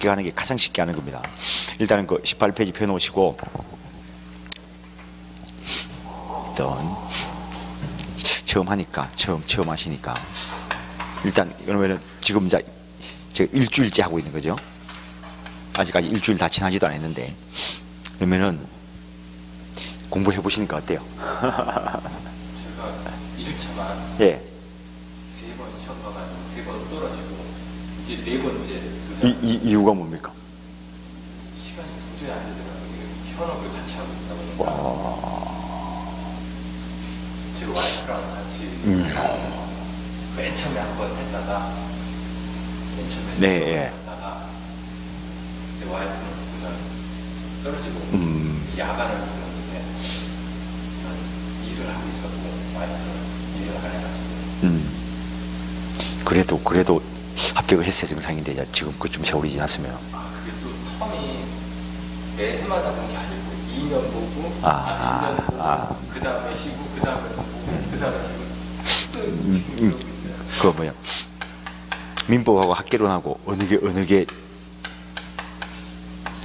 합격하는 게 가장 쉽게 하는 겁니다. 일단은 그 18페이지 펴놓으시고, 일단 처음 하니까, 처음 하시니까, 일단 그러면은 지금 이제 제가 일주일째 하고 있는 거죠. 아직까지 일주일 다 지나지도 않았는데, 그러면은 공부를 해보시니까 어때요? 제가 1차만 예. 3번 시험 봐가지고 3번 떨어지고 이제 4번째 이유가 뭡니까? 시간이 도저히 안 되더라고요. 현업을 같이 하고 있다 보니까 와. 제 와이프랑 같이 맨 처음에 한 번 했다가 맨 처음에 네, 예. 했다가 제 와이프는 우선 떨어지고 야간을 부르는데 일을 하고 있었고 와이프는 일을 안 해가지고 그래도 합격을 했어야 정상인데 지금 그좀 세월이 지났으면. 그게 또 텀이 매 해마다 본 게 아니고 2년 보고 1년 보고 그 다음에 쉬고 그 다음에 보고 그 다음에 쉬고 그거 뭐야? 민법하고 학개론하고 어느 게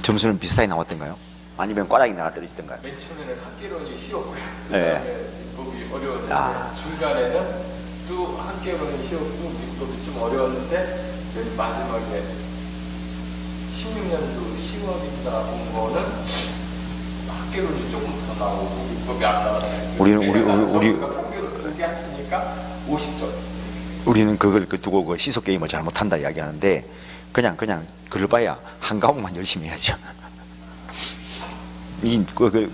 점수는 비슷하게 나왔던가요? 아니면 꽈락이 나가 떨어지던가요? 맨 처음에는 학개론이 쉬웠고요. 네. 민법이 어려웠는데 중간에는 또 학개론이 쉬웠고 민법이 좀 어려웠는데 맨 마지막에 16년도 10월인가 본 거는 학개론이 조금 더 나오고 민법이 안 나왔어요. 우리 평균을 2개 합치니까 50점. 우리는 그걸 두고 그 시속 게임을 잘못한다 이야기하는데 그냥 그걸 봐야 한 과목만 열심히 해야죠.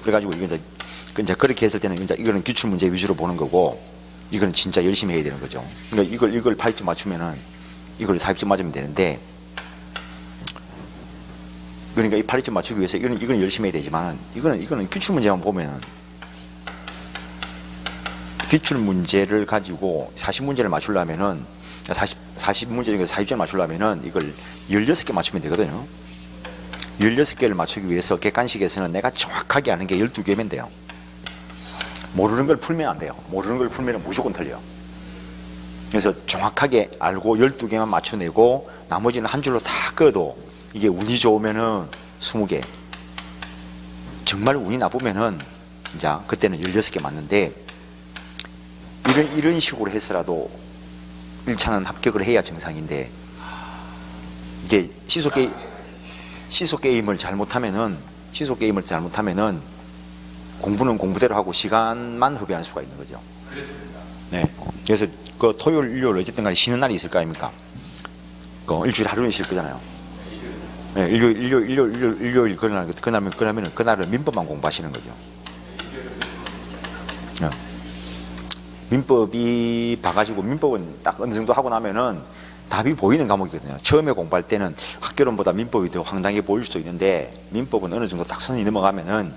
그래가지고 이제 그렇게 했을 때는 이거는 기출 문제 위주로 보는 거고 이거는 진짜 열심히 해야 되는 거죠. 그러니까 이걸 80점 맞추면은 이걸 40점 맞으면 되는데 그러니까 이 80점 맞추기 위해서 이건 열심히 해야 되지만 이거는 기출 문제만 보면은 기출 문제를 가지고 40문제를 맞추려면은 40문제 중에서 40점 맞추려면은 이걸 16개 맞추면 되거든요. 16개를 맞추기 위해서 객관식에서는 내가 정확하게 아는 게 12개면 돼요. 모르는 걸 풀면 안 돼요. 모르는 걸 풀면 무조건 틀려요. 그래서 정확하게 알고 12개만 맞춰내고 나머지는 한 줄로 다 꺼도 이게 운이 좋으면은 20개. 정말 운이 나쁘면은 이제 그때는 16개 맞는데 이런 식으로 해서라도 1차는 합격을 해야 정상인데 이게 시속 게임을 잘못하면은 공부는 공부대로 하고 시간만 허비할 수가 있는 거죠. 그렇습니다. 네. 그래서 그 토요일, 일요일 어쨌든 간에 쉬는 날이 있을 거 아닙니까? 그 일주일에 하루는 쉴 거잖아요. 네, 일요일 그날은 민법만 공부하시는 거죠. 네. 민법이 봐가지고 민법은 딱 어느 정도 하고 나면은 답이 보이는 과목이거든요. 처음에 공부할 때는 학개론보다 민법이 더 황당해 보일 수도 있는데 민법은 어느 정도 딱 선이 넘어가면은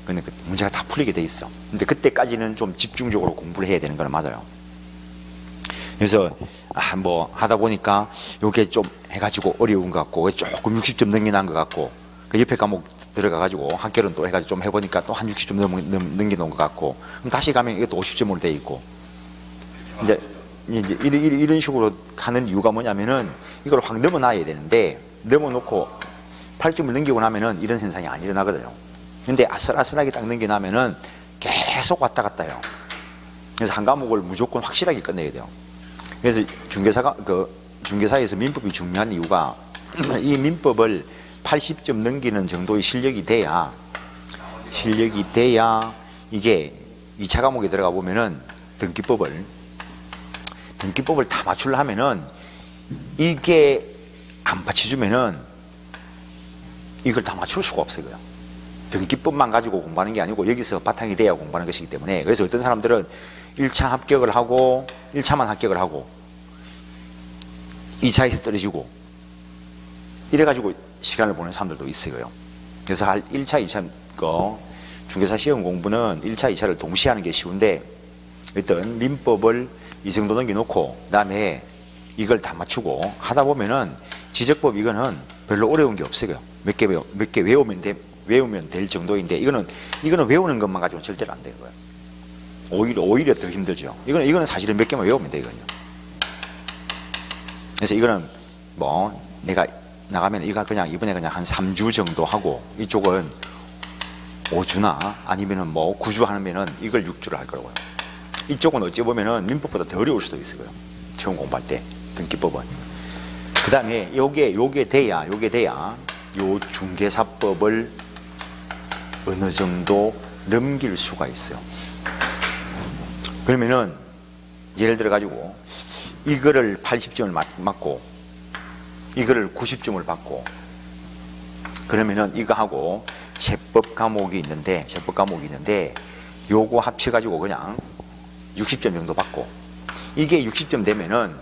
근데 그 문제가 다 풀리게 돼 있어. 근데 그때까지는 좀 집중적으로 공부를 해야 되는 건 맞아요. 그래서 뭐 하다 보니까 요게 좀 해가지고 어려운 것 같고 조금 60점 넘겨난 것 같고 그 옆에 과목 들어가가지고 학개론 또 해가지고 좀 해보니까 또 한 60점 넘겨놓은 것 같고 그럼 다시 가면 이것도 50점으로 돼 있고 이제 이런 식으로 하는 이유가 뭐냐면은 이걸 확 넘어놔야 되는데 넘어놓고 8점을 넘기고 나면은 이런 현상이 안 일어나거든요. 근데 아슬아슬하게 딱 넘겨나면은 계속 왔다 갔다 해요. 그래서 한 과목을 무조건 확실하게 끝내야 돼요. 그래서 중개사에서 민법이 중요한 이유가 이 민법을 80점 넘기는 정도의 실력이 돼야 이게 2차 과목에 들어가 보면은 등기법을 다 맞추려 하면은 이게 안 받쳐주면은 이걸 다 맞출 수가 없어요. 등기법만 가지고 공부하는 게 아니고 여기서 바탕이 돼야 공부하는 것이기 때문에 그래서 어떤 사람들은 1차 합격을 하고 1차만 합격을 하고 2차에서 떨어지고 이래가지고 시간을 보내는 사람들도 있어요. 그래서 1차, 2차 중개사 시험 공부는 1차, 2차를 동시에 하는 게 쉬운데 일단 민법을 이 정도 넘겨놓고 그다음에 이걸 다 맞추고 하다 보면은 지적법 이거는 별로 어려운 게 없어요. 몇 개 외우면 될 정도인데 이거는 외우는 것만 가지고는 절대로 안 되는 거예요. 오히려 더 힘들죠. 이거는 사실은 몇 개만 외우면 되거든요. 그래서 이거는 뭐 내가 나가면 이거 그냥 이번에 그냥 한 3주 정도 하고 이쪽은 5주나 아니면은 뭐 9주 하면은 이걸 6주를 할 거고요. 이쪽은 어찌 보면은 민법보다 더 어려울 수도 있어요. 처음 공부할 때 등기법은. 그 다음에 요게 돼야 요 중개사법을 어느 정도 넘길 수가 있어요. 그러면은 예를 들어 가지고 이거를 80점을 맞고 이거를 90점을 받고 그러면은 이거 하고 세법 과목이 있는데 요거 합쳐 가지고 그냥 60점 정도 받고 이게 60점 되면은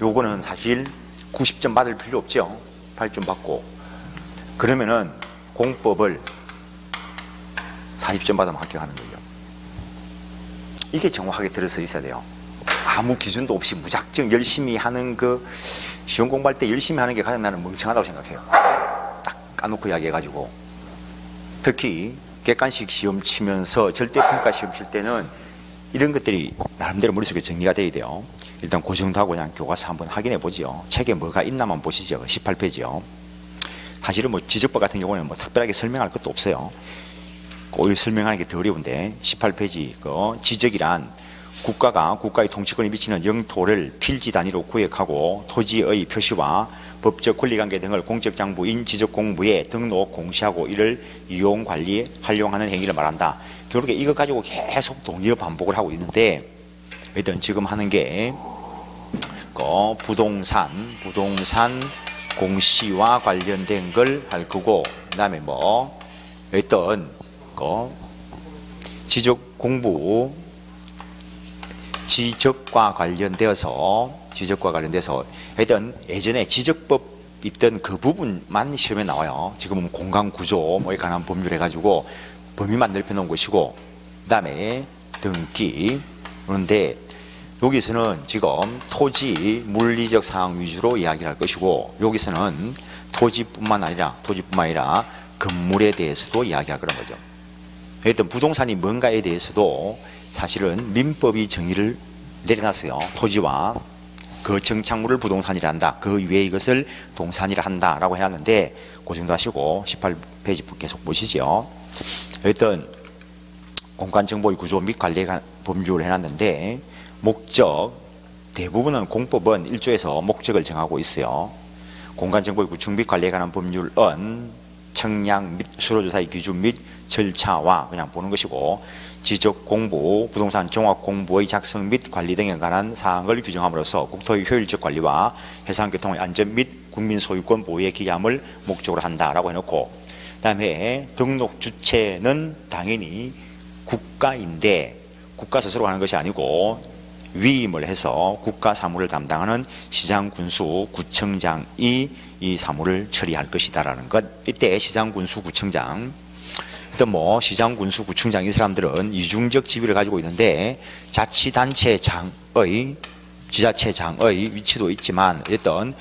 요거는 사실 90점 받을 필요 없죠. 8점 받고 그러면은 공법을 40점 받으면 합격하는 거죠. 이게 정확하게 들어서 있어야 돼요. 아무 기준도 없이 무작정 열심히 하는 그 시험 공부할 때 열심히 하는 게 가장 나는 멍청하다고 생각해요. 딱 까놓고 이야기해가지고 특히 객관식 시험 치면서 절대평가 시험 칠 때는 이런 것들이 나름대로 머릿속에 정리가 돼야 돼요. 일단 그 정도 하고 그냥 교과서 한번 확인해 보죠. 책에 뭐가 있나만 보시죠. 18페이지요. 사실은 뭐 지적법 같은 경우는 뭐 특별하게 설명할 것도 없어요. 오히려 설명하는 게 더 어려운데 18페이지 그 지적이란 국가가 국가의 통치권에 미치는 영토를 필지 단위로 구역하고 토지의 표시와 법적 권리관계 등을 공적장부인 지적공부에 등록 공시하고 이를 이용 관리 활용하는 행위를 말한다. 결국에 이것 가지고 계속 동의어 반복을 하고 있는데 일단 지금 하는 게 부동산 공시와 관련된 걸 할 거고 그다음에 뭐 어떤 지적과 관련되어서 일단 예전에 지적법 있던 그 부분만 시험에 나와요. 지금은 공간구조 뭐에 관한 법률 해가지고 범위만 넓혀놓은 것이고 그 다음에 등기. 그런데 여기서는 지금 토지 물리적 사항 위주로 이야기를 할 것이고 여기서는 토지뿐만 아니라 건물에 대해서도 이야기할 거란 거죠. 일단 부동산이 뭔가에 대해서도 사실은 민법이 정의를 내려놨어요. 토지와 그 정착물을 부동산이라 한다. 그 위에 이것을 동산이라 한다라고 해놨는데 그 정도 하시고 18페이지 계속 보시죠. 일단 공간정보의 구조 및 관리에 관한 법률을 해놨는데 목적 대부분은 공법은 1조에서 목적을 정하고 있어요. 공간정보의 구축 및 관리에 관한 법률은 청량 및 수로조사의 기준 및 절차와 그냥 보는 것이고 지적공부, 부동산 종합공부의 작성 및 관리 등에 관한 사항을 규정함으로써 국토의 효율적 관리와 해상교통의 안전 및 국민 소유권 보호에 기여함을 목적으로 한다라고 해놓고 그 다음에 등록 주체는 당연히 국가인데 국가 스스로 하는 것이 아니고 위임을 해서 국가 사무를 담당하는 시장군수 구청장이 이 사무를 처리할 것이다라는 것. 이때 시장군수 구청장 일단 뭐 시장군수 구청장 이 사람들은 이중적 지위를 가지고 있는데 지자체장의 위치도 있지만 어떤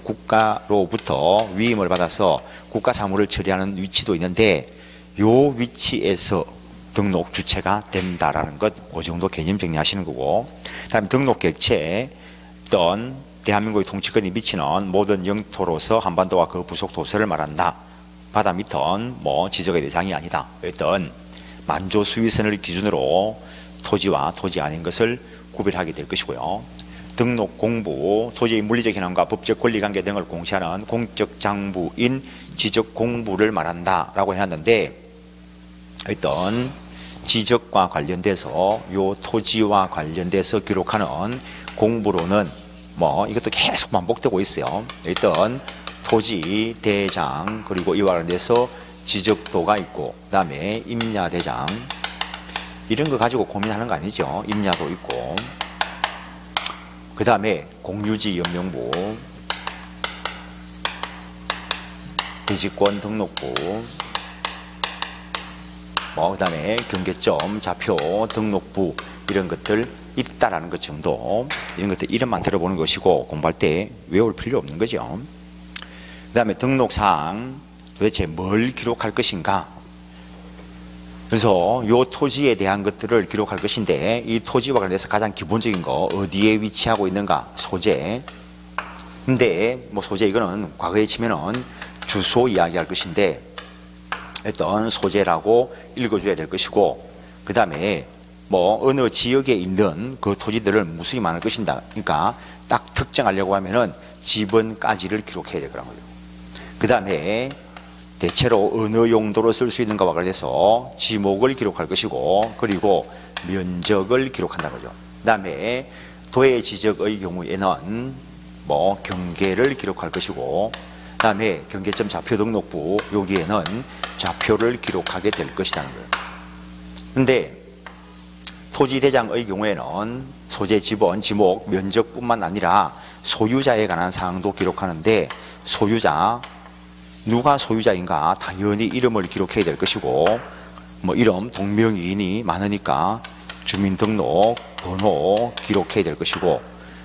국가로부터 위임을 받아서 국가 사무를 처리하는 위치도 있는데 요 위치에서 등록 주체가 된다라는 것, 그 정도 개념 정리하시는 거고, 그다음에 등록 객체 어떤 대한민국의 통치권이 미치는 모든 영토로서 한반도와 그 부속 도서를 말한다. 바다 밑은 뭐 지적의 대상이 아니다. 어떤 만조 수위선을 기준으로 토지와 토지 아닌 것을 구별하게 될 것이고요. 등록 공부, 토지의 물리적 현황과 법적 권리관계 등을 공시하는 공적 장부인 지적 공부를 말한다라고 해놨는데 어떤 지적과 관련돼서 요 토지와 관련돼서 기록하는 공부로는 뭐 이것도 계속 반복되고 있어요. 일단 토지 대장 그리고 이와 관련돼서 지적도가 있고 그 다음에 임야대장 이런 거 가지고 고민하는 거 아니죠. 임야도 있고 그 다음에 공유지 연명부 대지권 등록부 그 다음에 경계점, 좌표, 등록부 이런 것들 있다라는 것 정도 이런 것들 이름만 들어보는 것이고 공부할 때 외울 필요 없는 거죠. 그 다음에 등록사항 도대체 뭘 기록할 것인가 그래서 요 토지에 대한 것들을 기록할 것인데 이 토지와 관련해서 가장 기본적인 거 어디에 위치하고 있는가 소재 근데 뭐 소재 이거는 과거에 치면은 주소 이야기할 것인데 어떤 소재라고 읽어줘야 될 것이고, 그 다음에 뭐 어느 지역에 있는 그 토지들을 무수히 많을 것인다. 그러니까 딱 특정하려고 하면은 지번까지를 기록해야 될 거란 거죠. 그 다음에 대체로 어느 용도로 쓸 수 있는가와 관련해서 지목을 기록할 것이고, 그리고 면적을 기록한다는 거죠. 그 다음에 도해 지적의 경우에는 뭐 경계를 기록할 것이고, 그 다음에 경계점 좌표 등록부 여기에는 좌표를 기록하게 될 것이라는 거예요. 근데 토지대장의 경우에는 소재, 지번, 지목, 면적뿐만 아니라 소유자에 관한 사항도 기록하는데, 소유자, 누가 소유자인가 당연히 이름을 기록해야 될 것이고, 뭐 이름, 동명이인이 많으니까 주민등록 번호 기록해야 될 것이고,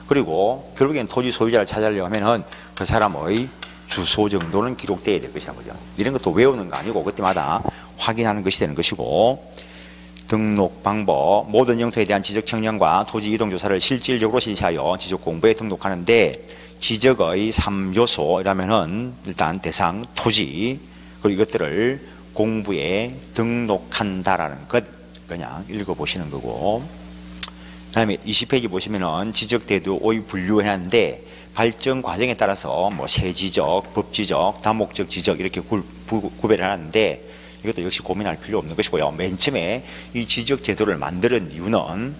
그리고 결국엔 토지 소유자를 찾으려고 하면은 그 사람의 주소 정도는 기록돼야 될 것이란 거죠. 이런 것도 외우는 거 아니고 그때마다 확인하는 것이 되는 것이고, 등록 방법, 모든 영토에 대한 지적 청량과 토지 이동 조사를 실질적으로 실시하여 지적 공부에 등록하는데, 지적의 3요소라면은 일단 대상, 토지, 그리고 이것들을 공부에 등록한다라는 것 그냥 읽어보시는 거고, 그 다음에 20페이지 보시면은 지적 대도의 분류해놨는데, 발전 과정에 따라서 뭐 세지적, 법지적, 다목적 지적 이렇게 구별을 해놨는데, 이것도 역시 고민할 필요 없는 것이고요. 맨 처음에 이 지적 제도를 만드는 이유는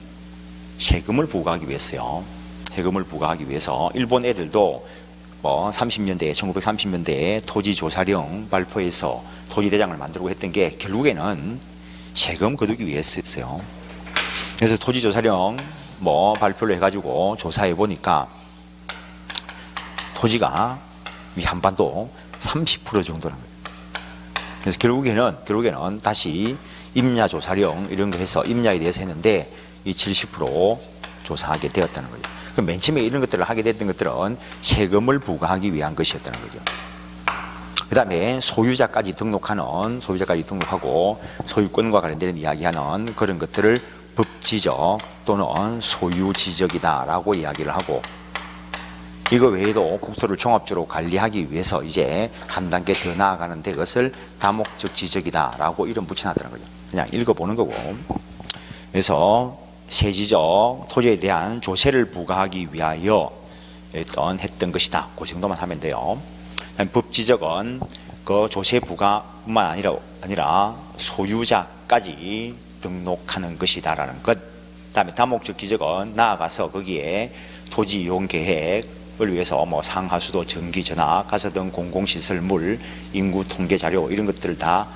세금을 부과하기 위해서요. 세금을 부과하기 위해서 일본 애들도 뭐 30년대에 1930년대에 토지조사령 발표해서 토지대장을 만들고 했던 게 결국에는 세금 거두기 위해서였어요. 그래서 토지조사령 뭐 발표를 해가지고 조사해 보니까 토지가 이 한반도 30% 정도라는 거예요. 그래서 결국에는 다시 임야조사령 이런 거 해서 임야에 대해서 했는데 이 70% 조사하게 되었다는 거죠. 그럼 맨 처음에 이런 것들을 하게 됐던 것들은 세금을 부과하기 위한 것이었다는 거죠. 그 다음에 소유자까지 등록하고 소유권과 관련된 이야기하는 그런 것들을 법지적 또는 소유지적이다라고 이야기를 하고, 이거 외에도 국토를 종합적으로 관리하기 위해서 이제 한 단계 더 나아가는데 그것을 다목적 지적이다라고 이름 붙여놨다는 거죠. 그냥 읽어보는 거고. 그래서 세지적 토지에 대한 조세를 부과하기 위하여 했던 것이다. 그 정도만 하면 돼요. 법지적은 그 조세 부과뿐만 아니라 소유자까지 등록하는 것이다라는 것. 그다음에 다목적 지적은 나아가서 거기에 토지 이용 계획을 위해서 뭐 상하수도, 전기, 전화, 가스 등 공공시설물, 인구 통계 자료 이런 것들을 다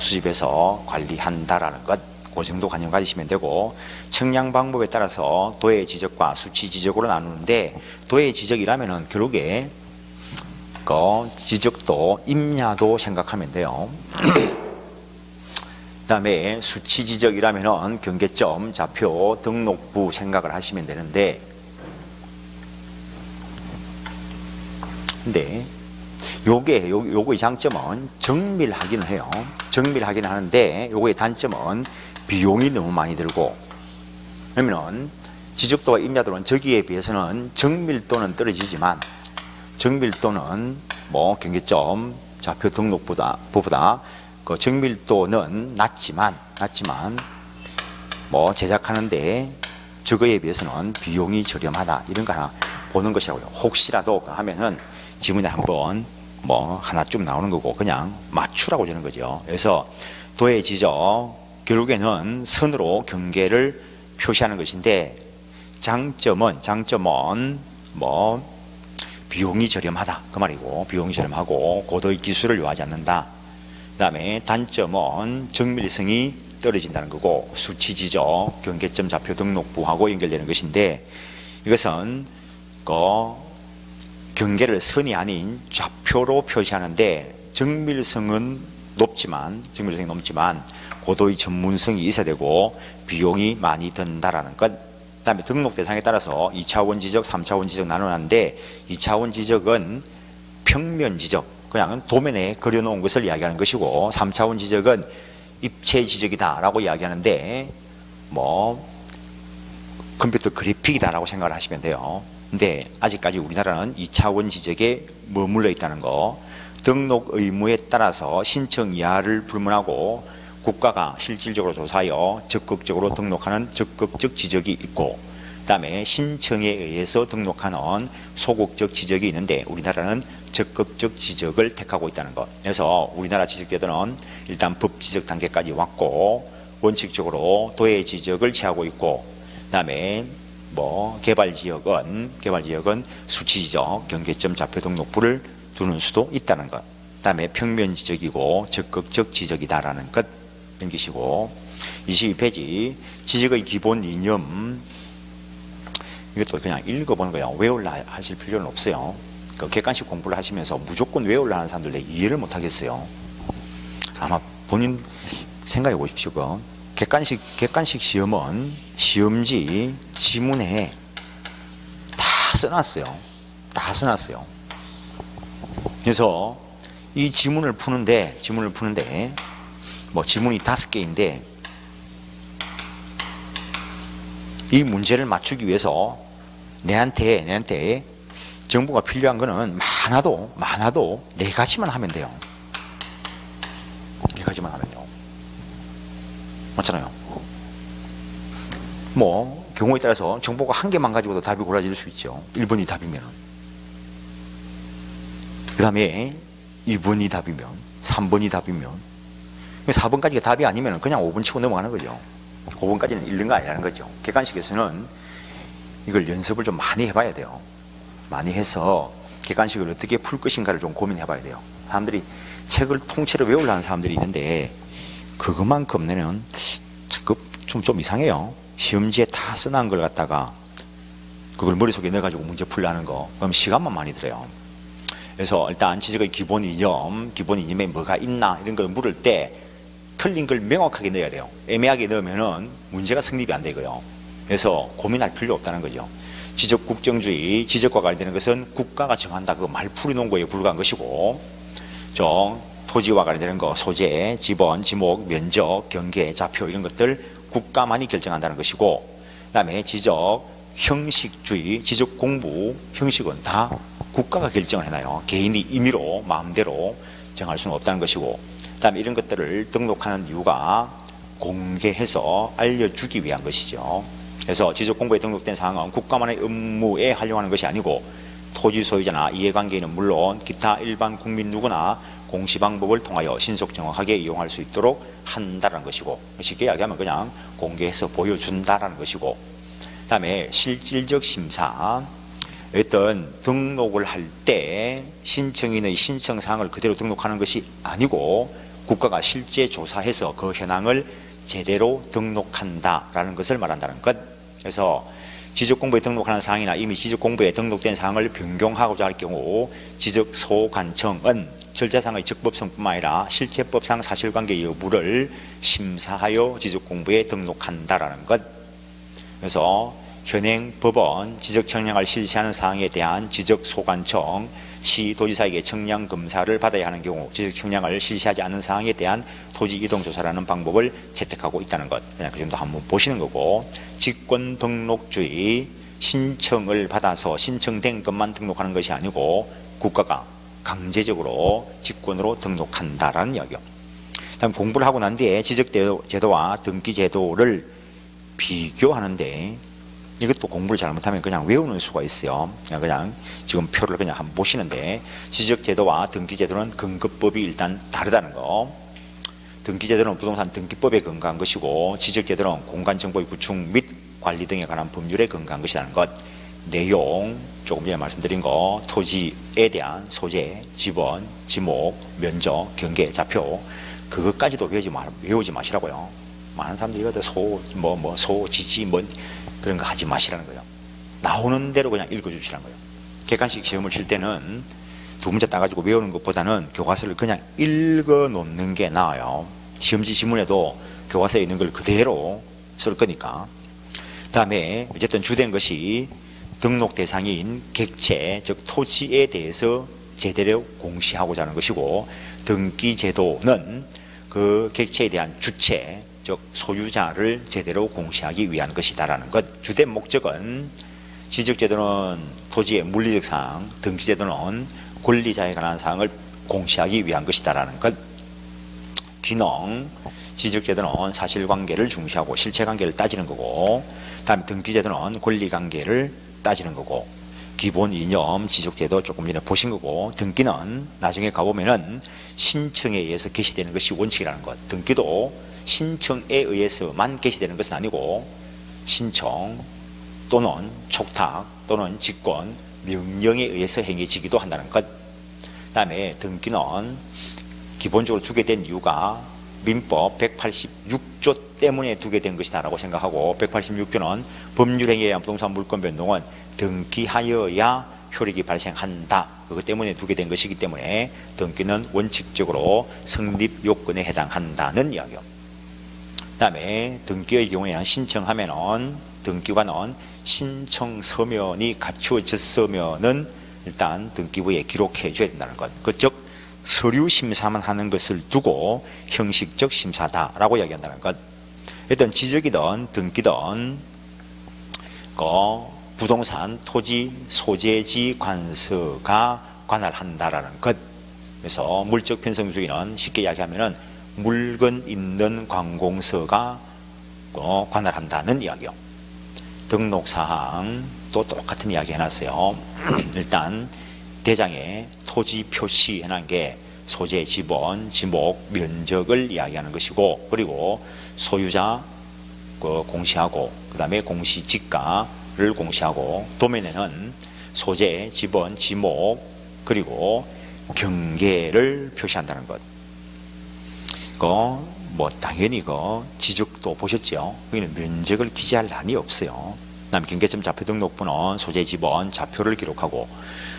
수집해서 관리한다라는 것. 그 정도 관념 가지시면 되고, 청량 방법에 따라서 도해 지적과 수치 지적으로 나누는데, 도해 지적이라면은 결국에 그 지적도 임야도 생각하면 돼요. 그 다음에 수치 지적이라면은 경계점, 좌표, 등록부 생각을 하시면 되는데, 근데 요거의 장점은 정밀하기는 해요. 정밀하기는 하는데 요거의 단점은 비용이 너무 많이 들고, 그러면은 지적도와 임야도는 저기에 비해서는 정밀도는 떨어지지만, 정밀도는 뭐 경계점, 좌표 등록보다 그 정밀도는 낮지만 뭐 제작하는데 저거에 비해서는 비용이 저렴하다, 이런 거 하나 보는 것이라고요. 혹시라도 하면은 지문에 한번 뭐 하나 쭉 나오는 거고 그냥 맞추라고 주는 거죠. 그래서 도해 지적 결국에는 선으로 경계를 표시하는 것인데, 장점은 뭐 비용이 저렴하다 그 말이고, 비용이 저렴하고 고도의 기술을 요하지 않는다. 그 다음에 단점은 정밀성이 떨어진다는 거고, 수치 지적, 경계점 좌표 등록부하고 연결되는 것인데, 이것은 그 경계를 선이 아닌 좌표로 표시하는데 정밀성이 높지만 고도의 전문성이 있어야 되고 비용이 많이 든다라는 것. 그 다음에 등록 대상에 따라서 2차원 지적, 3차원 지적 나누는데, 2차원 지적은 평면 지적, 그냥 도면에 그려놓은 것을 이야기하는 것이고, 3차원 지적은 입체 지적이다라고 이야기하는데 뭐 컴퓨터 그래픽이다라고 생각을 하시면 돼요. 근데 아직까지 우리나라는 2차원 지적에 머물러 있다는 거. 등록 의무에 따라서 신청 이하를 불문하고 국가가 실질적으로 조사하여 적극적으로 등록하는 적극적 지적이 있고, 그 다음에 신청에 의해서 등록하는 소극적 지적이 있는데 우리나라는 적극적 지적을 택하고 있다는 것. 그래서 우리나라 지적제도는 일단 법 지적 단계까지 왔고 원칙적으로 도의 지적을 취하고 있고, 그 다음에 개발지역은 수치지적, 경계점, 좌표 등록부를 두는 수도 있다는 것. 그 다음에 평면 지적이고 적극적 지적이다라는 것 넘기시고, 22페이지 지적의 기본 이념. 이것도 그냥 읽어보는 거예요. 외우려 하실 필요는 없어요. 그 객관식 공부를 하시면서 무조건 외우려 하는 사람들 내가 이해를 못 하겠어요. 아마 본인 생각해 보십시오. 객관식 시험은 시험지 지문에 다 써놨어요. 다 써놨어요. 그래서 이 지문을 푸는데 지문이 5개인데 이 문제를 맞추기 위해서 내한테 정보가 필요한 거는 많아도 4가지만 하면 돼요. 4가지만 하면 돼요. 맞잖아요. 경우에 따라서 정보가 1개만 가지고도 답이 골라질 수 있죠. 1번이 답이면. 그 다음에 2번이 답이면, 3번이 답이면, 4번까지가 답이 아니면 그냥 5번 치고 넘어가는 거죠. 5번까지는 읽는 거 아니라는 거죠. 객관식에서는 이걸 연습을 좀 많이 해봐야 돼요. 많이 해서 객관식을 어떻게 풀 것인가를 좀 고민해봐야 돼요. 사람들이 책을 통째로 외우려는 사람들이 있는데 그것만큼은 좀 이상해요. 시험지에 다 써놓은 걸 갖다가 그걸 머릿속에 넣어가지고 문제 풀려는 거, 그럼 시간만 많이 들어요. 그래서 일단 지적의 기본 이념에 뭐가 있나 이런 걸 물을 때 틀린 걸 명확하게 넣어야 돼요. 애매하게 넣으면은 문제가 성립이 안 되고요. 그래서 고민할 필요 없다는 거죠. 지적 국정주의, 지적과 관련되는 것은 국가가 정한다. 그 말풀이 놓은 거에 불과한 것이고, 토지와 관련되는 거, 소재, 지번, 지목, 면적, 경계, 좌표 이런 것들 국가만이 결정한다는 것이고, 그 다음에 지적 형식주의, 지적 공부 형식은 다 국가가 결정을 해놔요. 개인이 임의로 마음대로 정할 수는 없다는 것이고, 그 다음에 이런 것들을 등록하는 이유가 공개해서 알려주기 위한 것이죠. 그래서 지적 공부에 등록된 사항은 국가만의 업무에 활용하는 것이 아니고 토지 소유자나 이해관계인은 물론 기타 일반 국민 누구나 공시 방법을 통하여 신속 정확하게 이용할 수 있도록 한다는 것이고, 쉽게 이야기하면 그냥 공개해서 보여준다라는 것이고, 그 다음에 실질적 심사. 어떤 등록을 할 때 신청인의 신청 사항을 그대로 등록하는 것이 아니고 국가가 실제 조사해서 그 현황을 제대로 등록한다라는 것을 말한다는 것. 그래서 지적공부에 등록하는 사항이나 이미 지적공부에 등록된 사항을 변경하고자 할 경우 지적소관청은 절차상의 적법성뿐만 아니라 실체법상 사실관계 여부를 심사하여 지적공부에 등록한다라는 것. 그래서 현행 법원 지적 청량을 실시하는 사항에 대한 지적 소관청 시도지사에게 청량 검사를 받아야 하는 경우 지적 청량을 실시하지 않는 사항에 대한 토지 이동 조사라는 방법을 채택하고 있다는 것. 그냥 그 정도 한번 보시는 거고, 직권 등록주의, 신청을 받아서 신청된 것만 등록하는 것이 아니고 국가가 강제적으로 직권으로 등록한다라는 이야기요. 다음 공부를 하고 난 뒤에 지적제도와 등기제도를 비교하는데, 이것도 공부를 잘못하면 그냥 외우는 수가 있어요. 그냥 지금 표를 그냥 한번 보시는데, 지적제도와 등기제도는 근거법이 일단 다르다는 거. 등기제도는 부동산 등기법에 근거한 것이고 지적제도는 공간정보의 구축 및 관리 등에 관한 법률에 근거한 것이라는 것. 내용 조금 전에 말씀드린 거, 토지에 대한 소재, 지번, 지목, 면적, 경계, 좌표, 그것까지도 외우지 마시라고요. 많은 사람들이 이거 소, 지지, 그런 거 하지 마시라는 거예요. 나오는 대로 그냥 읽어주시라는 거예요. 객관식 시험을 칠 때는 두 문제 따가지고 외우는 것보다는 교과서를 그냥 읽어 놓는 게 나아요. 시험지 지문에도 교과서에 있는 걸 그대로 쓸 거니까. 그 다음에 어쨌든 주된 것이 등록 대상인 객체, 즉 토지에 대해서 제대로 공시하고자 하는 것이고, 등기제도는 그 객체에 대한 주체, 즉 소유자를 제대로 공시하기 위한 것이다라는 것. 주된 목적은 지적제도는 토지의 물리적 사항, 등기제도는 권리자에 관한 사항을 공시하기 위한 것이다라는 것. 기능, 지적제도는 사실관계를 중시하고 실체관계를 따지는 거고, 다음에 등기제도는 권리관계를 따지는 거고, 기본 이념, 지적제도 조금 전에 보신 거고, 등기는 나중에 가보면은 신청에 의해서 개시되는 것이 원칙이라는 것. 등기도 신청에 의해서만 개시되는 것은 아니고 신청 또는 촉탁 또는 직권, 명령에 의해서 행해지기도 한다는 것. 그 다음에 등기는 기본적으로 두게 된 이유가 민법 186조 때문에 두게 된 것이다 라고 생각하고, 186조는 법률행위에 의한 부동산 물권 변동은 등기하여야 효력이 발생한다. 그것 때문에 두게 된 것이기 때문에 등기는 원칙적으로 성립 요건에 해당한다는 이야기요. 그 다음에 등기의 경우에는 신청하면은 등기관은 신청 서면이 갖추어졌으면은 일단 등기부에 기록해 줘야 된다는 것. 즉 서류 심사만 하는 것을 두고 형식적 심사다라고 이야기한다는 것. 일단 지적이든 등기든 부동산 토지 소재지 관서가 관할한다라는 것. 그래서 물적 편성주의는 쉽게 이야기하면은 물건 있는 관공서가 관할한다는 이야기요. 등록사항도 똑같은 이야기 해놨어요. 일단 대장에 토지 표시해놓은 게 소재, 지번, 지목, 면적을 이야기하는 것이고, 그리고 소유자 공시하고, 그 다음에 공시지가를 공시하고, 도면에는 소재, 지번, 지목, 그리고 경계를 표시한다는 것. 당연히 지적도 보셨죠? 여기는 면적을 기재할 난이 없어요. 그다음에 경계점 좌표 등록부는 소재, 지번, 좌표를 기록하고,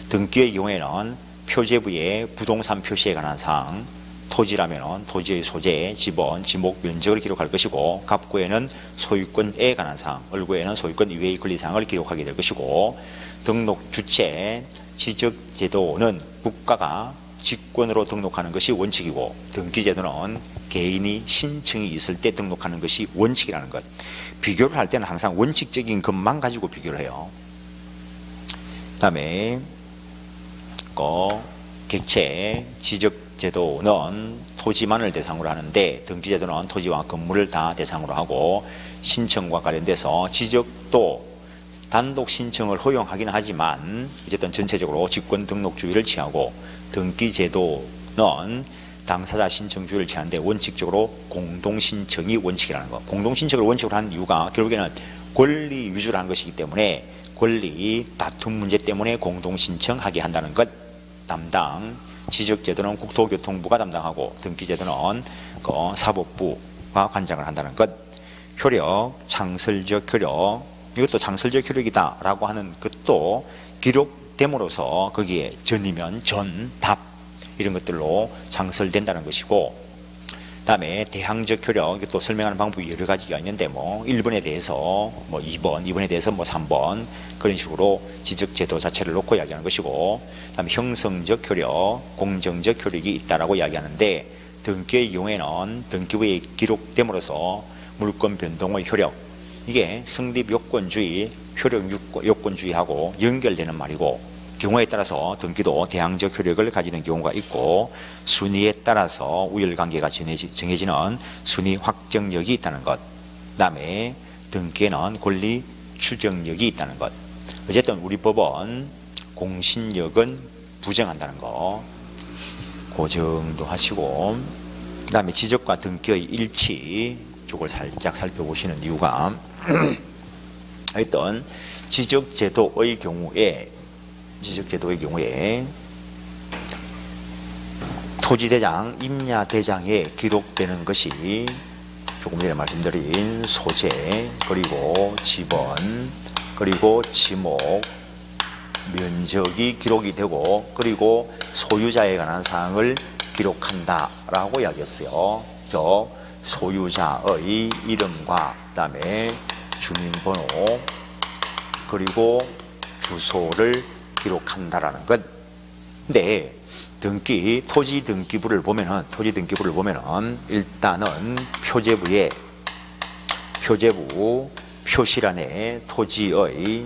등기의 경우에는 표제부에 부동산 표시에 관한 사항, 토지라면 토지의 소재, 지번, 지목, 면적을 기록할 것이고, 갑구에는 소유권에 관한 사항, 을구에는 소유권 이외의 권리사항을 기록하게 될 것이고, 등록 주체, 지적제도는 국가가 직권으로 등록하는 것이 원칙이고, 등기제도는 개인이 신청이 있을 때 등록하는 것이 원칙이라는 것. 비교를 할 때는 항상 원칙적인 것만 가지고 비교를 해요. 그 다음에 객체 지적제도는 토지만을 대상으로 하는데, 등기제도는 토지와 건물을 다 대상으로 하고, 신청과 관련돼서 지적도 단독 신청을 허용하긴 하지만 어쨌든 전체적으로 직권 등록주의를 취하고, 등기제도는 당사자 신청주의를 취하는데 원칙적으로 공동신청이 원칙이라는 것. 공동신청을 원칙으로 하는 이유가 결국에는 권리 위주로 하는 것이기 때문에, 권리 다툼 문제 때문에 공동신청하게 한다는 것. 담당 지적제도는 국토교통부가 담당하고, 등기제도는 사법부가 관장을 한다는 것. 효력, 창설적 효력, 이것도 창설적 효력이다 라고 하는 것도 기록됨으로써 거기에 전이면 전, 답 이런 것들로 창설된다는 것이고, 그 다음에 대항적 효력, 이것도 설명하는 방법이 여러 가지가 있는데 1번에 대해서 2번, 2번에 대해서 3번 그런 식으로 지적제도 자체를 놓고 이야기하는 것이고, 그 다음에 형성적 효력, 공정적 효력이 있다라고 이야기하는데, 등기의 경우에는 등기부에 기록됨으로써 물권 변동의 효력, 이게 성립 요건주의, 효력 요건주의하고 연결되는 말이고, 경우에 따라서 등기도 대항적 효력을 가지는 경우가 있고, 순위에 따라서 우열관계가 정해지는 순위 확정력이 있다는 것. 그 다음에 등기에는 권리 추정력이 있다는 것. 어쨌든 우리 법은 공신력은 부정한다는 거, 그 정도 하시고, 그 다음에 지적과 등기의 일치, 이걸 살짝 살펴보시는 이유가 하여튼 지적제도의 경우에 토지대장, 임야대장에 기록되는 것이 조금 전에 말씀드린 소재, 그리고 지번, 그리고 지목, 면적이 기록이 되고, 그리고 소유자에 관한 사항을 기록한다라고 이야기했어요. 소유자의 이름과 그다음에 주민번호, 그리고 주소를 기록한다라는 것. 근데 토지 등기부를 보면은 일단은 표제부 표시란에 토지의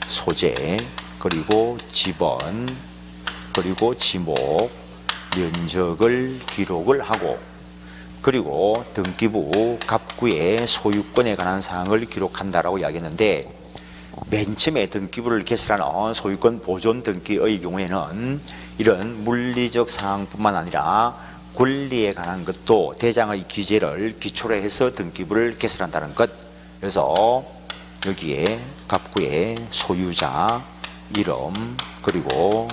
소재, 그리고 지번, 그리고 지목, 면적을 기록을 하고, 그리고 등기부 갑구의 소유권에 관한 사항을 기록한다라고 이야기했는데, 맨 처음에 등기부를 개설하는 소유권 보존 등기의 경우에는 이런 물리적 사항뿐만 아니라 권리에 관한 것도 대장의 기재를 기초로 해서 등기부를 개설한다는 것. 그래서 여기에 갑구의 소유자, 이름, 그리고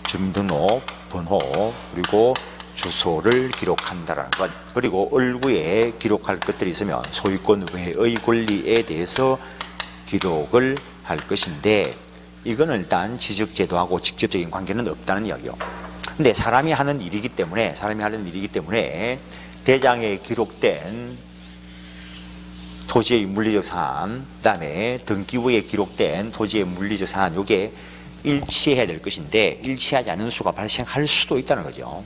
주민등록 번호, 그리고 주소를 기록한다는 것. 그리고 얼구에 기록할 것들이 있으면 소유권 외의 권리에 대해서 기록을 할 것인데, 이거는 일단 지적제도하고 직접적인 관계는 없다는 이야기요. 근데 사람이 하는 일이기 때문에 대장에 기록된 토지의 물리적 사안, 그다음에 등기부에 기록된 토지의 물리적 사안, 요게 일치해야 될 것인데 일치하지 않는 수가 발생할 수도 있다는 거죠.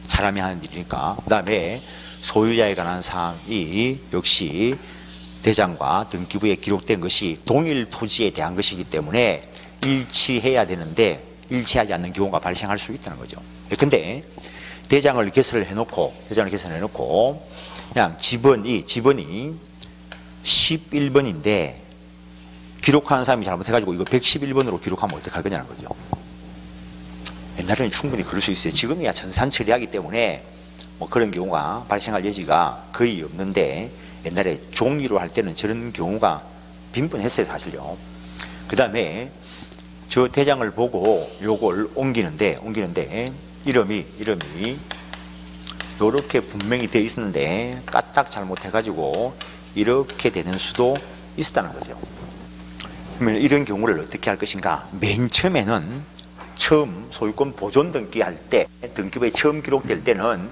사람이 하는 일이니까. 그다음에 소유자에 관한 사항이 역시 대장과 등기부에 기록된 것이 동일 토지에 대한 것이기 때문에 일치해야 되는데 일치하지 않는 경우가 발생할 수 있다는 거죠. 근데 대장을 개설을 해놓고 그냥 지번이 11번인데 기록하는 사람이 잘못해가지고 이거 111번으로 기록하면 어떡할 거냐는 거죠. 옛날에는 충분히 그럴 수 있어요. 지금이야 전산 처리하기 때문에 뭐 그런 경우가 발생할 여지가 거의 없는데, 옛날에 종이로 할 때는 저런 경우가 빈번했어요, 사실요. 그 다음에 저 대장을 보고 요걸 옮기는데 이름이 요렇게 분명히 되어 있었는데 까딱 잘못해가지고 이렇게 되는 수도 있었다는 거죠. 그러면 이런 경우를 어떻게 할 것인가? 맨 처음에는 처음 소유권 보존 등기할 때, 등기부에 처음 기록될 때는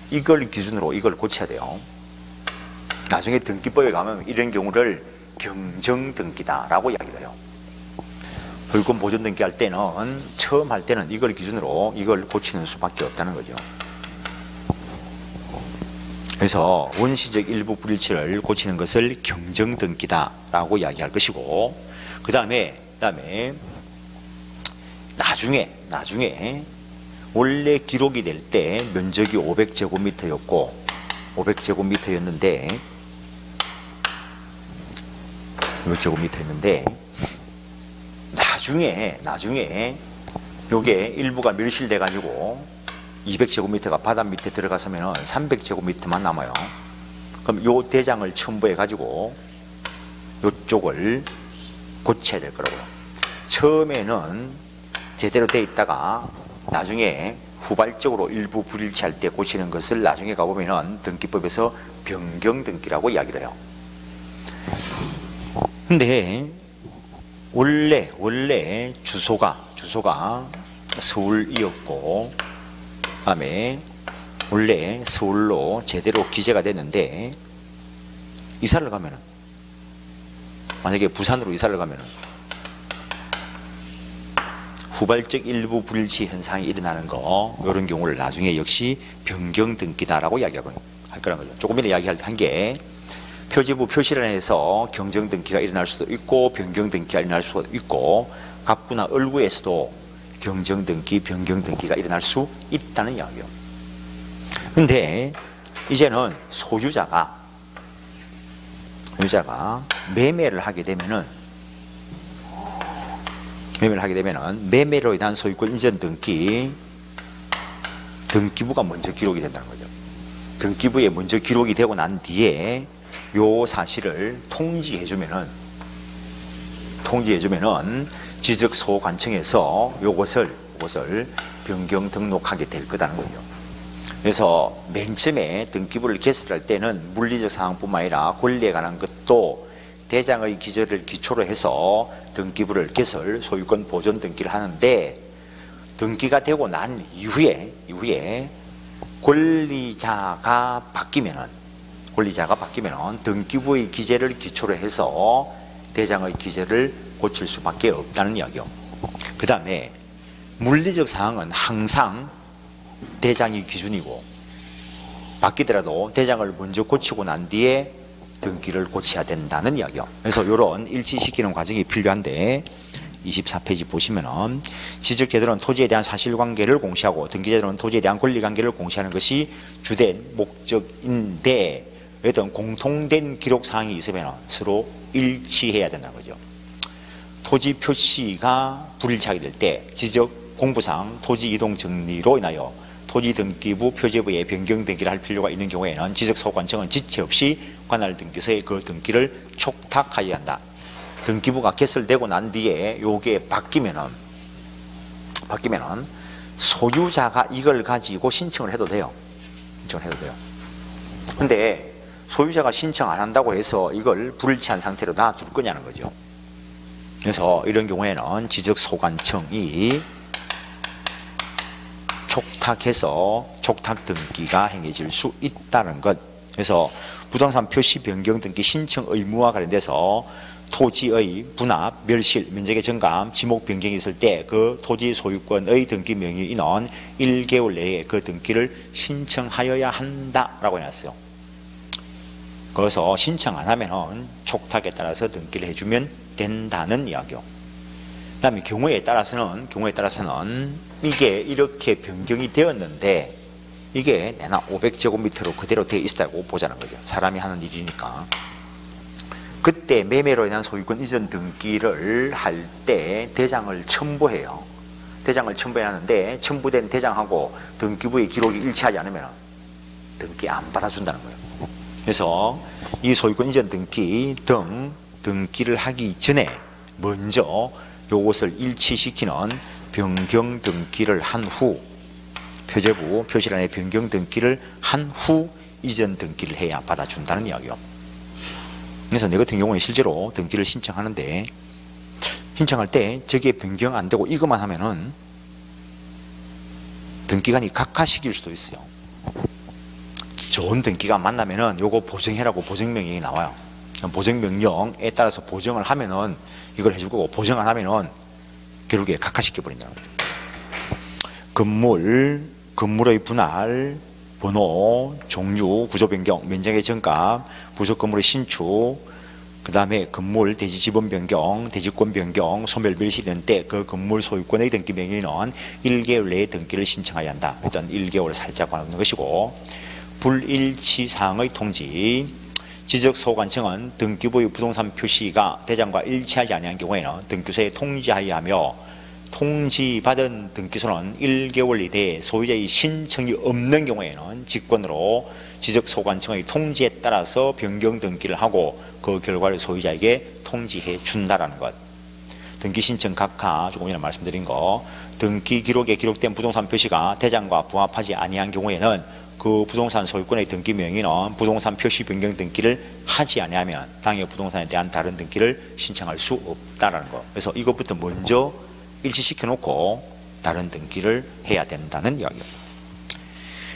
이걸 기준으로 이걸 고쳐야 돼요. 나중에 등기법에 가면 이런 경우를 경정 등기다라고 이야기를 해요. 소유권 보존 등기할 때는 처음 할 때는 이걸 기준으로 이걸 고치는 수밖에 없다는 거죠. 그래서 원시적 일부 불일치를 고치는 것을 경정 등기다라고 이야기할 것이고, 그 다음에 나중에 원래 기록이 될 때 면적이 500제곱미터였고 500제곱미터였는데 나중에 요게 일부가 멸실돼 가지고 200제곱미터가 바다 밑에 들어가서면 300제곱미터만 남아요. 그럼 요 대장을 첨부해 가지고 요쪽을 고쳐야 될 거라고요. 처음에는 제대로 돼 있다가 나중에 후발적으로 일부 불일치할 때 고치는 것을 나중에 가보면은 등기법에서 변경 등기라고 이야기를 해요. 근데 원래 주소가 서울이었고, 그다음에 원래 서울로 제대로 기재가 됐는데 이사를 가면은, 만약에 부산으로 이사를 가면은 후발적 일부 불일치 현상이 일어나는 거, 이런 경우를 나중에 역시 변경 등기다라고 이야기할 거라는 거죠. 조금 전에 이야기한 게 표지부 표시란에서 경정 등기가 일어날 수도 있고 변경 등기가 일어날 수도 있고, 갑구나 얼구에서도 경정 등기, 변경 등기가 일어날 수 있다는 이야기요. 근데 이제는 소유자가 매매를 하게 되면은 매매로 인한 소유권 이전 등기부가 먼저 기록이 된다는 거죠. 등기부에 먼저 기록이 되고 난 뒤에 요 사실을 통지해주면은 지적소관청에서 요것을 변경 등록하게 될 거라는 거죠. 그래서 맨 처음에 등기부를 개설할 때는 물리적 사항뿐만 아니라 권리에 관한 것도 대장의 기재를 기초로 해서 등기부를 개설, 소유권 보존 등기를 하는데, 등기가 되고 난 이후에 권리자가 바뀌면은 등기부의 기재를 기초로 해서 대장의 기재를 고칠 수밖에 없다는 이야기요. 그 다음에 물리적 사항은 항상 대장이 기준이고, 바뀌더라도 대장을 먼저 고치고 난 뒤에 등기를 고쳐야 된다는 이야기요. 그래서 이런 일치시키는 과정이 필요한데, 24페이지 보시면은 지적제도는 토지에 대한 사실관계를 공시하고 등기제도는 토지에 대한 권리관계를 공시하는 것이 주된 목적인데 어떤 공통된 기록사항이 있으면 서로 일치해야 된다는 거죠. 토지 표시가 불일치하게 될 때 지적 공부상 토지 이동 정리로 인하여 토지 등기부 표제부에 변경 등기를 할 필요가 있는 경우에는 지적소관청은 지체 없이 관할 등기소에 그 등기를 촉탁하여야 한다. 등기부가 개설되고 난 뒤에 요게 바뀌면은 소유자가 이걸 가지고 신청을 해도 돼요. 신청을 해도 돼요. 근데 소유자가 신청 안 한다고 해서 이걸 불일치한 상태로 놔둘 거냐는 거죠. 그래서 이런 경우에는 지적소관청이 촉탁해서 촉탁 등기가 행해질 수 있다는 것. 그래서 부동산 표시 변경 등기 신청 의무와 관련돼서 토지의 분합, 멸실, 면적의 증감, 지목 변경이 있을 때 그 토지 소유권의 등기 명의인은 1개월 내에 그 등기를 신청하여야 한다라고 해놨어요. 그래서 신청 안 하면은 촉탁에 따라서 등기를 해주면 된다는 이야기요. 그 다음에 경우에 따라서는 이게 이렇게 변경이 되었는데 이게 내나 500제곱미터로 그대로 되어 있다고 보자는 거죠. 사람이 하는 일이니까. 그때 매매로 인한 소유권 이전 등기를 할 때 대장을 첨부해요. 대장을 첨부해야 하는데 첨부된 대장하고 등기부의 기록이 일치하지 않으면 등기 안 받아준다는 거예요. 그래서 이 소유권 이전 등기 등기를 하기 전에 먼저 요것을 일치시키는 변경 등기를 한 후 표제부 표시란에 변경 등기를 한 후 이전 등기를 해야 받아준다는 이야기요. 그래서 내 같은 경우에 실제로 등기를 신청하는데 신청할 때 저게 변경 안 되고 이것만 하면은 등기관이 각하시킬 수도 있어요. 좋은 등기가 만나면은 요거 보정해라고 보정명령이 나와요. 보정명령에 따라서 보정을 하면은 이걸 해줄 거고 보정 안 하면은 결국에 각하시켜 버린다는 거죠. 건물의 분할, 번호, 종류, 구조 변경, 면적의 증감, 부속 건물의 신축, 그 다음에 건물 대지 지분 변경, 대지권 변경, 소멸 멸실 이런 때 그 건물 소유권의 등기 명의는 1개월 내에 등기를 신청해야 한다. 일단 1개월 살짝 관하는 것이고, 불일치 사항의 통지, 지적소관청은 등기부의 부동산 표시가 대장과 일치하지 아니한 경우에는 등기소에 통지하여야 하며 통지받은 등기소는 1개월 이내에 소유자의 신청이 없는 경우에는 직권으로 지적소관청의 통지에 따라서 변경 등기를 하고 그 결과를 소유자에게 통지해 준다라는 것. 등기 신청 각하 조금 전에 말씀드린 거, 등기 기록에 기록된 부동산 표시가 대장과 부합하지 아니한 경우에는 그 부동산 소유권의 등기 명의는 부동산 표시 변경 등기를 하지 아니하면 당해 부동산에 대한 다른 등기를 신청할 수 없다라는 거. 그래서 이것부터 먼저 일치시켜 놓고 다른 등기를 해야 된다는 이야기입니다.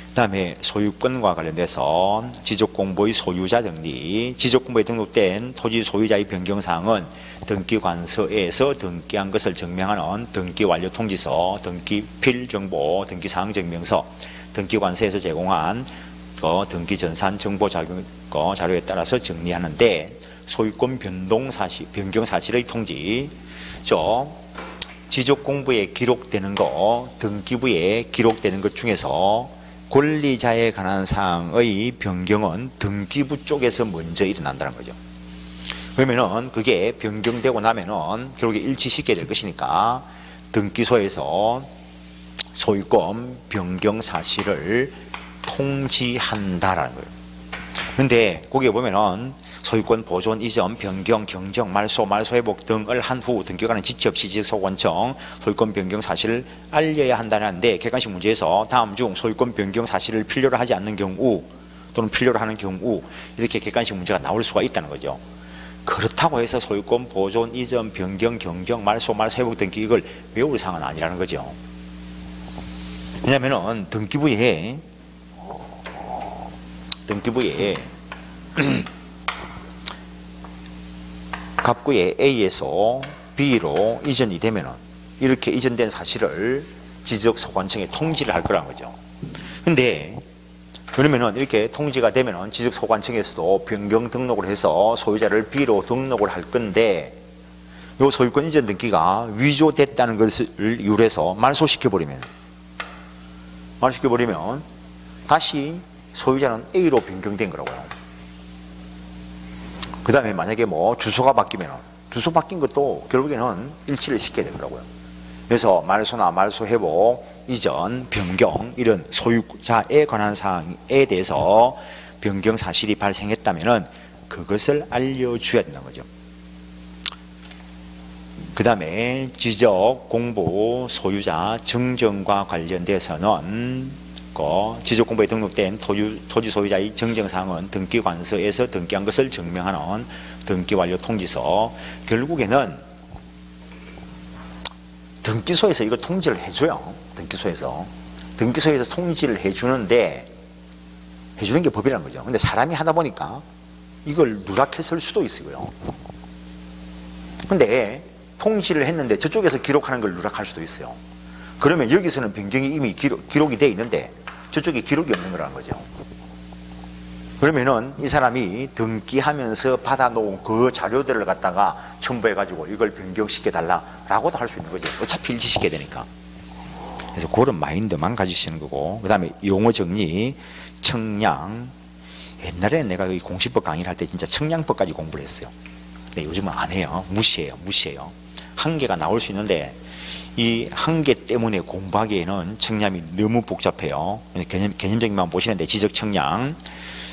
그 다음에 소유권과 관련돼서 지적공부의 소유자 등리, 지적공부에 등록된 토지 소유자의 변경사항은 등기관서에서 등기한 것을 증명하는 등기완료통지서, 등기필정보, 등기사항증명서, 등기관서에서 제공한 등기전산 정보 자료에 따라서 정리하는데 소유권 변경 사실의 통지, 지적공부에 기록되는 거, 등기부에 기록되는 것 중에서 권리자에 관한 사항의 변경은 등기부 쪽에서 먼저 일어난다는 거죠. 그러면은 그게 변경되고 나면은 결국에 일치시켜야 될 것이니까 등기소에서 소유권 변경 사실을 통지한다라는 거예요. 근데 거기에 보면은 소유권 보존, 이전, 변경, 경정, 말소, 말소회복 등을 한 후 등기관은 지체 없이 지적소관청 소유권 변경 사실을 알려야 한다는데 객관식 문제에서 다음 중 소유권 변경 사실을 필요로 하지 않는 경우 또는 필요로 하는 경우 이렇게 객관식 문제가 나올 수가 있다는 거죠. 그렇다고 해서 소유권 보존, 이전, 변경, 경정, 말소, 말소회복 등기 이걸 외울 사항은 아니라는 거죠. 왜냐하면 등기부에 갑구에 A에서 B로 이전이 되면은 이렇게 이전된 사실을 지적소관청에 통지를 할 거라는 거죠. 근데 그러면은 이렇게 통지가 되면은 지적소관청에서도 변경 등록을 해서 소유자를 B로 등록을 할 건데 요 소유권 이전 등기가 위조됐다는 것을 이유로 말소시켜버리면 다시 소유자는 A로 변경된 거라고요. 그 다음에 만약에 뭐 주소가 바뀌면 주소 바뀐 것도 결국에는 일치를 시켜야 되더라고요. 그래서 말소나 말소 회복, 이전, 변경 이런 소유자에 관한 사항에 대해서 변경 사실이 발생했다면 그것을 알려줘야 된다는 거죠. 그 다음에 지적, 공부, 소유자 정정과 관련돼서는 지적 공부에 등록된 토지 소유자의 정정사항은 등기관서에서 등기한 것을 증명하는 등기완료 통지서, 결국에는 등기소에서 이걸 통지를 해줘요. 등기소에서 통지를 해주는 게 법이라는 거죠. 근데 사람이 하다 보니까 이걸 누락했을 수도 있어요. 근데 통지를 했는데 저쪽에서 기록하는 걸 누락할 수도 있어요. 그러면 여기서는 변경이 이미 기록이 되어 있는데 저쪽에 기록이 없는 거라는 거죠. 그러면은 이 사람이 등기하면서 받아놓은 그 자료들을 갖다가 첨부해가지고 이걸 변경시켜 달라라고도 할 수 있는 거죠. 어차피 일치시켜야 되니까. 그래서 그런 마인드만 가지시는 거고, 그 다음에 용어 정리, 청량. 옛날에는 내가 이 공시법 강의를 할 때 진짜 청량법까지 공부를 했어요. 근데 요즘은 안 해요. 무시해요. 한계가 나올 수 있는데 이 한계 때문에 공부하기에는 청량이 너무 복잡해요. 개념적인만 보시는데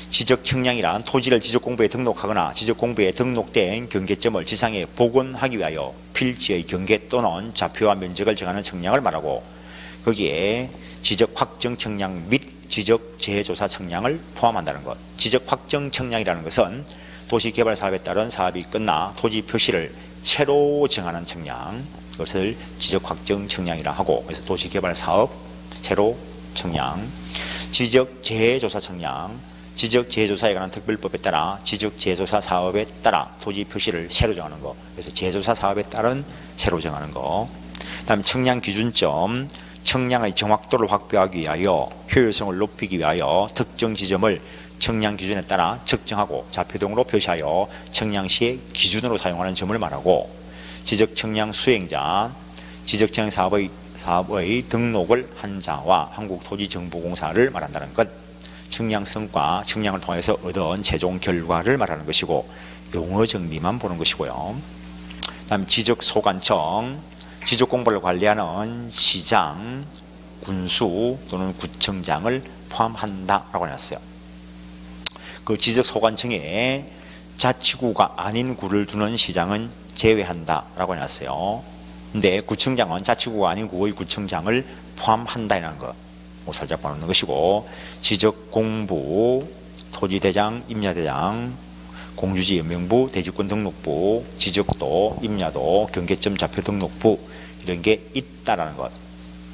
지적청량이란 토지를 지적공부에 등록하거나 지적공부에 등록된 경계점을 지상에 복원하기 위하여 필지의 경계 또는 좌표와 면적을 정하는 청량을 말하고, 거기에 지적확정청량 및 지적재조사 청량을 포함한다는 것. 지적확정청량이라는 것은 도시개발사업에 따른 사업이 끝나 토지 표시를 새로 정하는 청량, 그것을 지적확정청량이라 하고, 그래서 도시개발사업 새로 청량, 지적재조사 청량, 지적재조사에 관한 특별법에 따라 지적재조사 사업에 따라 토지 표시를 새로 정하는 거, 그래서 재조사 사업에 따른 새로 정하는 거. 그 다음에 청량 기준점, 청량의 정확도를 확보하기 위하여 효율성을 높이기 위하여 특정 지점을 청량 기준에 따라 측정하고 좌표등으로 표시하여 청량 시의 기준으로 사용하는 점을 말하고, 지적청량 수행자, 지적청량 사업의 등록을 한 자와 한국토지정보공사를 말한다는 것. 청량 성과, 청량을 통해서 얻은 최종 결과를 말하는 것이고, 용어 정리만 보는 것이고요. 다음 지적소관청, 지적공부를 관리하는 시장, 군수 또는 구청장을 포함한다라고 해놨어요. 그 지적소관청에 자치구가 아닌 구를 두는 시장은 제외한다라고 해놨어요. 근데 구청장은 자치구가 아닌 구의 구청장을 포함한다라는 거 살짝 보는 것이고, 지적공부, 토지대장, 임야대장, 공유지 연명부, 대지권 등록부, 지적도, 임야도, 경계점 좌표 등록부 이런 게 있다라는 것.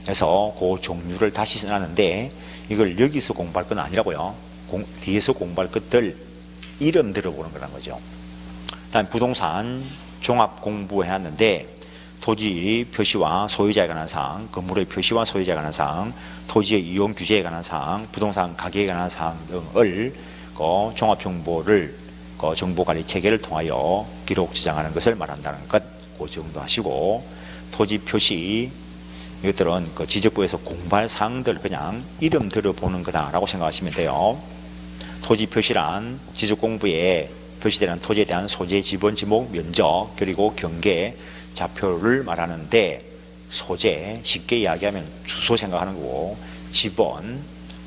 그래서 그 종류를 다시 써놨는데 이걸 여기서 공부할 건 아니라고요. 뒤에서 공부할 것들 이름 들어보는 거라는 거죠. 다음 부동산 종합 공부해놨는데 토지 표시와 소유자에 관한 사항, 건물의 표시와 소유자에 관한 사항, 토지의 이용 규제에 관한 사항, 부동산 가격에 관한 사항 등을 종합 정보를 정보관리 체계를 통하여 기록 저장하는 것을 말한다는 것, 그 정도 하시고, 토지 표시 이것들은 그 지적부에서 공부할 사항들 그냥 이름 들어보는 거다라고 생각하시면 돼요. 토지 표시란 지적공부에 표시되는 토지에 대한 소재, 지번, 지목, 면적, 그리고 경계, 좌표를 말하는데, 소재 쉽게 이야기하면 주소 생각하는 거고, 지번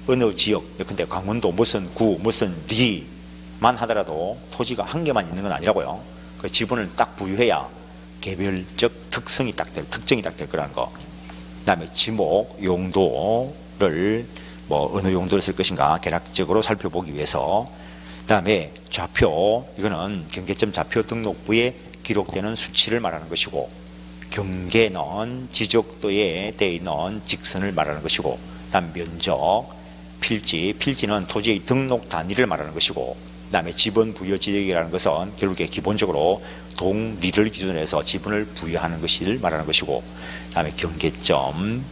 어느 지역, 근데 강원도 무슨 구 무슨 리만 하더라도 토지가 한 개만 있는 건 아니라고요. 그 지번을 딱 부여해야 개별적 특성이 딱 될, 특정이 딱 될 거라는 거. 그 다음에 지목, 용도를 어느 용도를 쓸 것인가 개략적으로 살펴보기 위해서. 그 다음에 좌표, 이거는 경계점 좌표 등록부에 기록되는 수치를 말하는 것이고, 경계는 지적도에 되어 있는 직선을 말하는 것이고, 다음 면적, 필지는 토지의 등록 단위를 말하는 것이고, 그 다음에 지번 부여 지역이라는 것은 결국에 기본적으로 동리를 기준으로 해서 지분을 부여하는 것을 말하는 것이고, 그 다음에 경계점,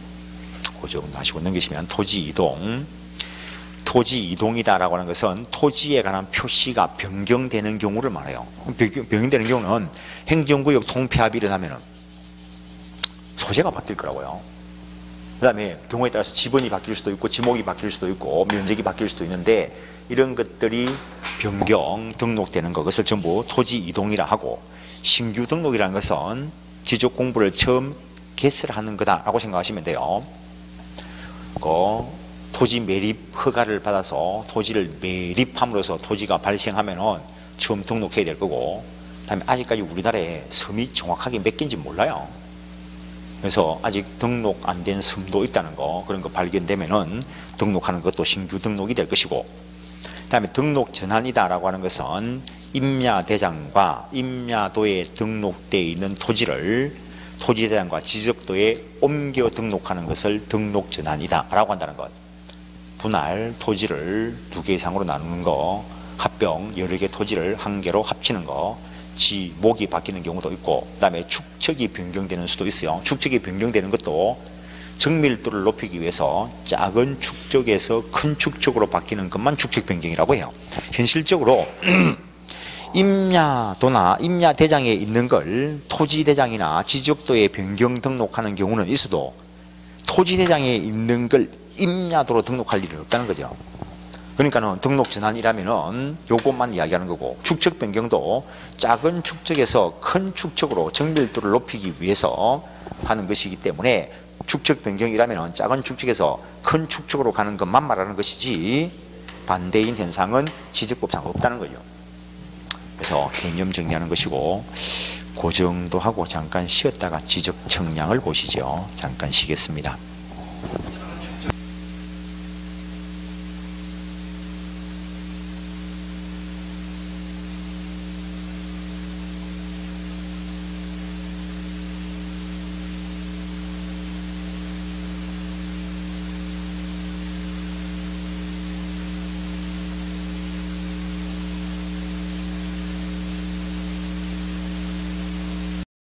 그 정도 하시고 넘기시면 토지 이동, 토지 이동이다라고 하는 것은 토지에 관한 표시가 변경되는 경우를 말해요. 변경되는 경우는 행정구역 통폐합이 일어나면 소재가 바뀔 거라고요. 그 다음에 경우에 따라서 지번이 바뀔 수도 있고 지목이 바뀔 수도 있고 면적이 바뀔 수도 있는데 이런 것들이 변경, 등록되는 것을 전부 토지 이동이라 하고, 신규 등록이라는 것은 지적 공부를 처음 개설하는 거다라고 생각하시면 돼요. 토지 매립 허가를 받아서 토지를 매립함으로써 토지가 발생하면은 처음 등록해야 될 거고, 그다음에 아직까지 우리나라에 섬이 정확하게 몇 개인지 몰라요. 그래서 아직 등록 안 된 섬도 있다는 거, 그런 거 발견되면은 등록하는 것도 신규 등록이 될 것이고, 그다음에 등록 전환이다라고 하는 것은 임야대장과 임야도에 등록되어 있는 토지를 토지대장과 지적도에 옮겨 등록하는 것을 등록 전환이다라고 한다는 것. 분할 토지를 2개 이상으로 나누는 거, 합병 여러 개 토지를 한 개로 합치는 거, 지목이 바뀌는 경우도 있고, 그 다음에 축척이 변경되는 수도 있어요. 축척이 변경되는 것도 정밀도를 높이기 위해서 작은 축척에서 큰 축척으로 바뀌는 것만 축척 변경이라고 해요. 현실적으로 임야도나 임야대장에 있는 걸 토지대장이나 지적도에 변경 등록하는 경우는 있어도 토지대장에 있는 걸 임야도로 등록할 일은 없다는 거죠. 그러니까는 등록 전환이라면은 요것만 이야기하는 거고, 축척 변경도 작은 축척에서 큰 축척으로 정밀도를 높이기 위해서 하는 것이기 때문에 축척 변경이라면은 작은 축척에서 큰 축척으로 가는 것만 말하는 것이지 반대인 현상은 지적법상 없다는 거죠. 그래서 개념 정리하는 것이고, 그 정도 하고 잠깐 쉬었다가 지적 청량을 보시죠. 잠깐 쉬겠습니다.